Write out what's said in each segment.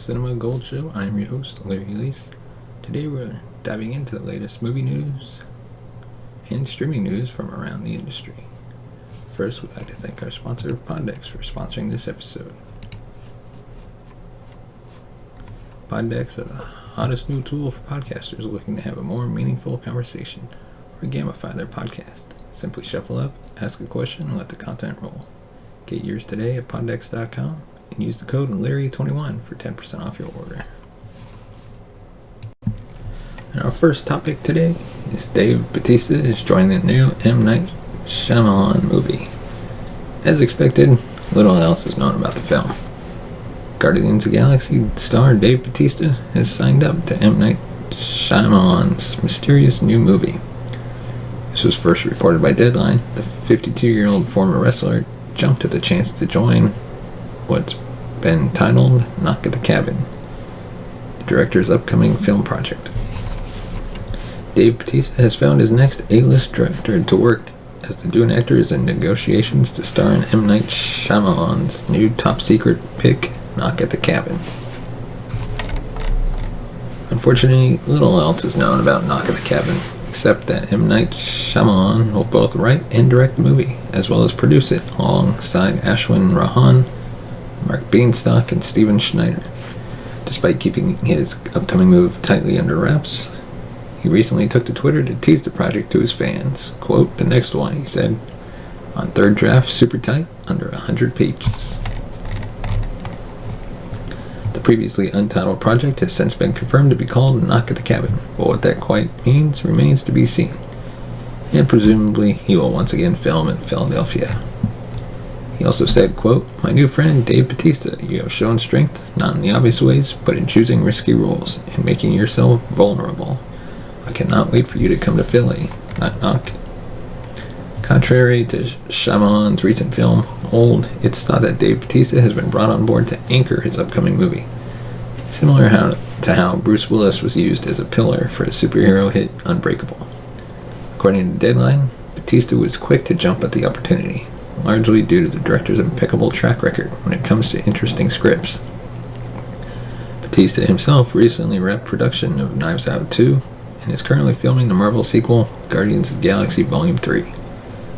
Cinema Gold Show. I'm your host, Larry Leese. Today we're diving into the latest movie news and streaming news from around the industry. First, we'd like to thank our sponsor, Poddex, for sponsoring this episode. Poddex are the hottest new tool for podcasters looking to have a more meaningful conversation or gamify their podcast. Simply shuffle up, ask a question, and let the content roll. Get yours today at poddex.com and use the code Larry21 for 10% off your order. And our first topic today is Dave Bautista is joining the new M. Night Shyamalan movie. As expected, little else is known about the film. Guardians of the Galaxy star Dave Bautista has signed up to M. Night Shyamalan's mysterious new movie. This was first reported by Deadline. The 52-year-old former wrestler jumped at the chance to join what's been titled Knock at the Cabin, the director's upcoming film project. Dave Bautista has found his next A-list director to work, as the Dune actor is in negotiations to star in M. Night Shyamalan's new top-secret pick, Knock at the Cabin. Unfortunately, little else is known about Knock at the Cabin, except that M. Night Shyamalan will both write and direct the movie, as well as produce it, alongside Ashwin Rahan, Mark Beanstalk, and Steven Schneider. Despite keeping his upcoming move tightly under wraps, he recently took to Twitter to tease the project to his fans. Quote, "The next one," he said, "on third draft, super tight, under 100 pages. The previously untitled project has since been confirmed to be called Knock at the Cabin, but what that quite means remains to be seen. And presumably, he will once again film in Philadelphia." He also said, quote, "My new friend, Dave Bautista, you have shown strength, not in the obvious ways, but in choosing risky roles, and making yourself vulnerable. I cannot wait for you to come to Philly. Knock, knock." Contrary to Shyamalan's recent film, Old, it's thought that Dave Bautista has been brought on board to anchor his upcoming movie, similar to how Bruce Willis was used as a pillar for his superhero hit Unbreakable. According to Deadline, Bautista was quick to jump at the opportunity, largely due to the director's impeccable track record when it comes to interesting scripts. Bautista himself recently wrapped production of Aws Outage 2 and is currently filming the Marvel sequel, Guardians of the Galaxy Volume 3.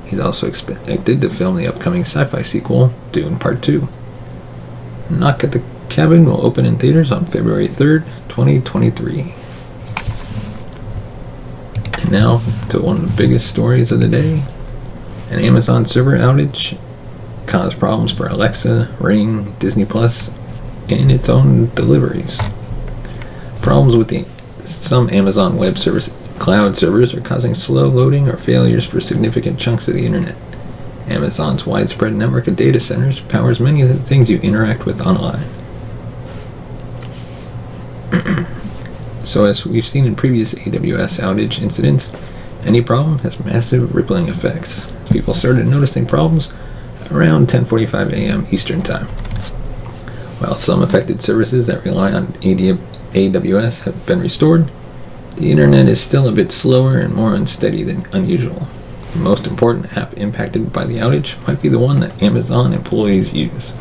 He's also expected to film the upcoming sci-fi sequel, Dune Part 2. Knock at the Cabin will open in theaters on February 3rd, 2023. And now to one of the biggest stories of the day. An Amazon server outage caused problems for Alexa, Ring, Disney Plus, and its own deliveries. Problems with some Amazon Web Service cloud servers are causing slow loading or failures for significant chunks of the internet. Amazon's widespread network of data centers powers many of the things you interact with online. So as we've seen in previous AWS outage incidents, any problem has massive rippling effects. People started noticing problems around 10:45 a.m. Eastern Time. While some affected services that rely on AWS have been restored, the internet is still a bit slower and more unsteady than unusual. The most important app impacted by the outage might be the one that Amazon employees use.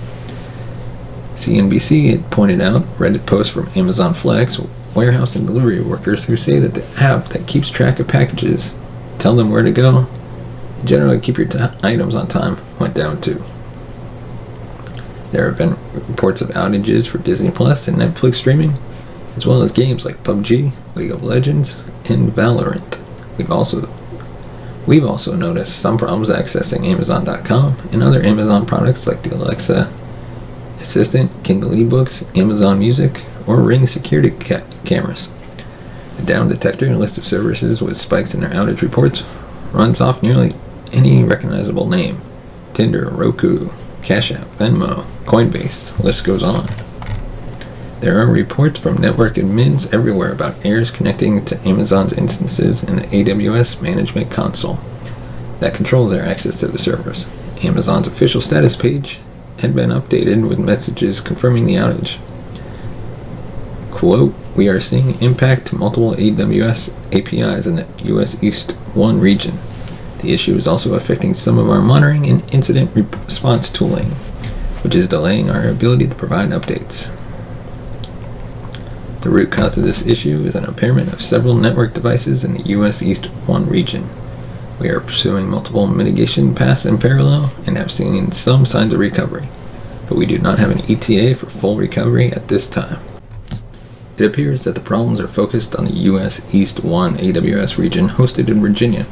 CNBC had pointed out Reddit posts from Amazon Flex, warehouse and delivery workers who say that the app that keeps track of packages, tell them where to go, and generally keep your items on time, went down too. There have been reports of outages for Disney Plus and Netflix streaming, as well as games like PUBG, League of Legends, and Valorant. We've also noticed some problems accessing Amazon.com and other Amazon products like the Alexa Assistant, Kindle eBooks, Amazon Music, or Ring security cameras. The Down Detector, a list of services with spikes in their outage reports, runs off nearly any recognizable name: Tinder, Roku, Cash App, Venmo, Coinbase, the list goes on. There are reports from network admins everywhere about errors connecting to Amazon's instances in the AWS Management Console that controls their access to the servers. Amazon's official status page had been updated with messages confirming the outage. Quote, "We are seeing impact to multiple AWS APIs in the US East 1 region. The issue is also affecting some of our monitoring and incident response tooling, which is delaying our ability to provide updates." The root cause of this issue is an impairment of several network devices in the U.S. East 1 region. We are pursuing multiple mitigation paths in parallel and have seen some signs of recovery, but we do not have an ETA for full recovery at this time. It appears that the problems are focused on the U.S. East 1 AWS region hosted in Virginia,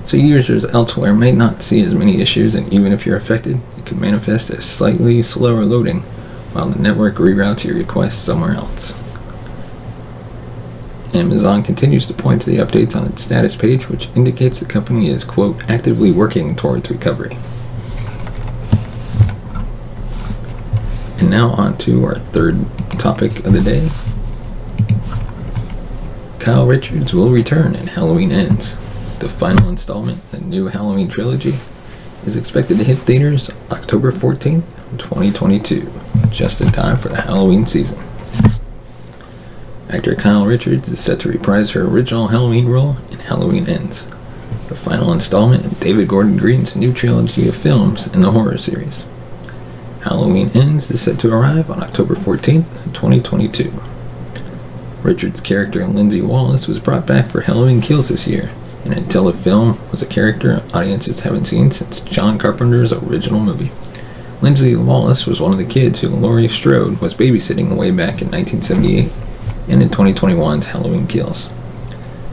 so users elsewhere may not see as many issues, and even if you're affected, it could manifest as slightly slower loading while the network reroutes your request somewhere else. Amazon continues to point to the updates on its status page, which indicates the company is, quote, actively working towards recovery. And now on to our third topic of the day. Kyle Richards will return and Halloween Ends. The final installment in the new Halloween trilogy is expected to hit theaters October 14th, 2022, just in time for the Halloween season. Actor Kyle Richards is set to reprise her original Halloween role in Halloween Ends, the final installment in David Gordon Green's new trilogy of films in the horror series. Halloween Ends is set to arrive on October 14th, 2022. Richards' character Lindsay Wallace was brought back for Halloween Kills this year, and until the film was a character audiences haven't seen since John Carpenter's original movie. Lindsay Wallace was one of the kids who Laurie Strode was babysitting way back in 1978 and in 2021's Halloween Kills.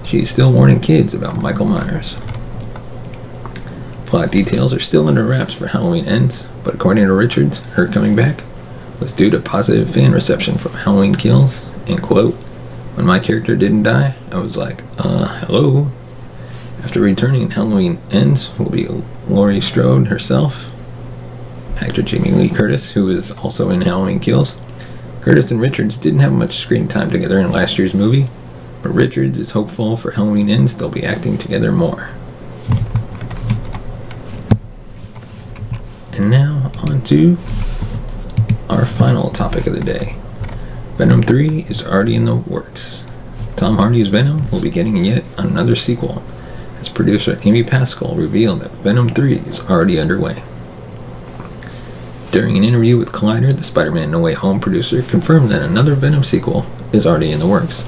She is still warning kids about Michael Myers. Plot details are still under wraps for Halloween Ends, but according to Richards, her coming back was due to positive fan reception from Halloween Kills, and quote, "When my character didn't die, I was like, hello?" After returning in Halloween Ends will be Laurie Strode herself, actor Jamie Lee Curtis, who is also in Halloween Kills. Curtis and Richards didn't have much screen time together in last year's movie, but Richards is hopeful for Halloween Ends they'll be acting together more. And now on to our final topic of the day. Venom 3 is already in the works. Tom Hardy's Venom will be getting yet another sequel, as producer Amy Pascal revealed that Venom 3 is already underway. During an interview with Collider, the Spider-Man No Way Home producer confirmed that another Venom sequel is already in the works.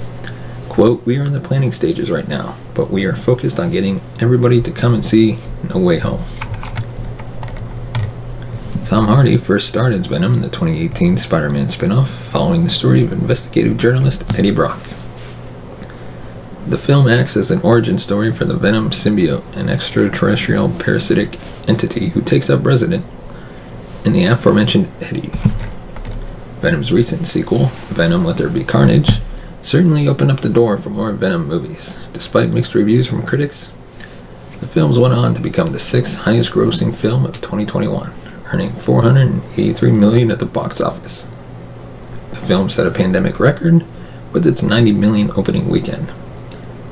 Quote, "We are in the planning stages right now, but we are focused on getting everybody to come and see No Way Home." Tom Hardy first starred as Venom in the 2018 Spider-Man spin-off, following the story of investigative journalist Eddie Brock. The film acts as an origin story for the Venom symbiote, an extraterrestrial parasitic entity who takes up residence in the aforementioned Eddie. Venom's recent sequel, Venom Let There Be Carnage, certainly opened up the door for more Venom movies. Despite mixed reviews from critics, the films went on to become the sixth highest grossing film of 2021, earning $483 million at the box office. The film set a pandemic record with its $90 million opening weekend.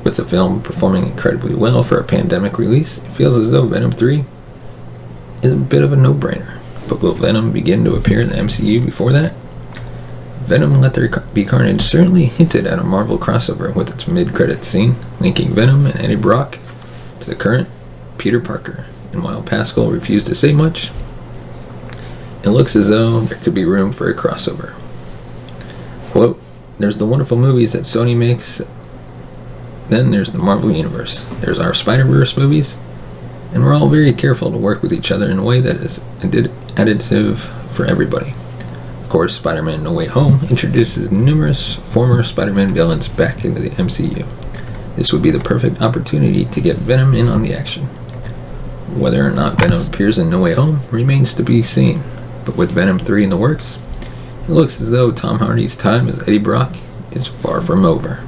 With the film performing incredibly well for a pandemic release, it feels as though Venom 3 is a bit of a no-brainer. But will Venom begin to appear in the MCU before that? Venom Let There Be Carnage certainly hinted at a Marvel crossover with its mid-credits scene, linking Venom and Eddie Brock to the current Peter Parker. And while Pascal refused to say much, it looks as though there could be room for a crossover. Quote, "There's the wonderful movies that Sony makes, then there's the Marvel Universe. There's our Spider-Verse movies, and we're all very careful to work with each other in a way that is additive for everybody. Of course, Spider-Man No Way Home introduces numerous former Spider-Man villains back into the MCU. This would be the perfect opportunity to get Venom in on the action. Whether or not Venom appears in No Way Home remains to be seen, but with Venom 3 in the works, it looks as though Tom Hardy's time as Eddie Brock is far from over."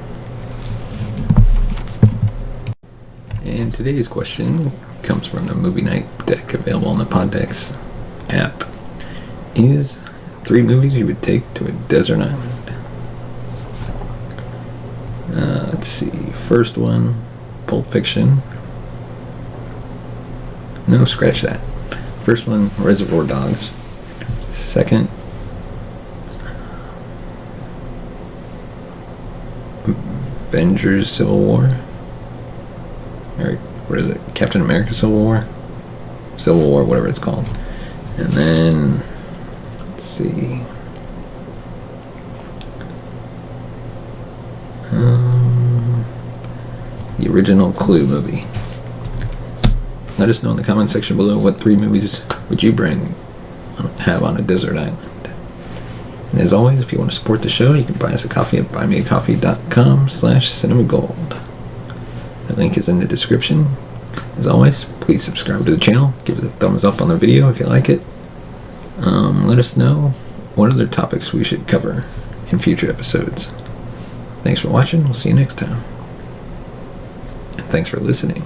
And today's question comes from the Movie Night deck available on the Poddex app. Is 3 movies you would take to a desert island? Let's see. First one, Pulp Fiction. No, scratch that. First one, Reservoir Dogs. Second, Avengers Civil War. Or what is it? Captain America Civil War? Civil War, whatever it's called. And then, let's see. The original Clue movie. Let us know in the comment section below what 3 movies would you have on a desert island. And as always, if you want to support the show, you can buy us a coffee at buymeacoffee.com/cinemagold. The link is in the description. As always, please subscribe to the channel. Give it a thumbs up on the video if you like it. Let us know what other topics we should cover in future episodes. Thanks for watching. We'll see you next time. And thanks for listening.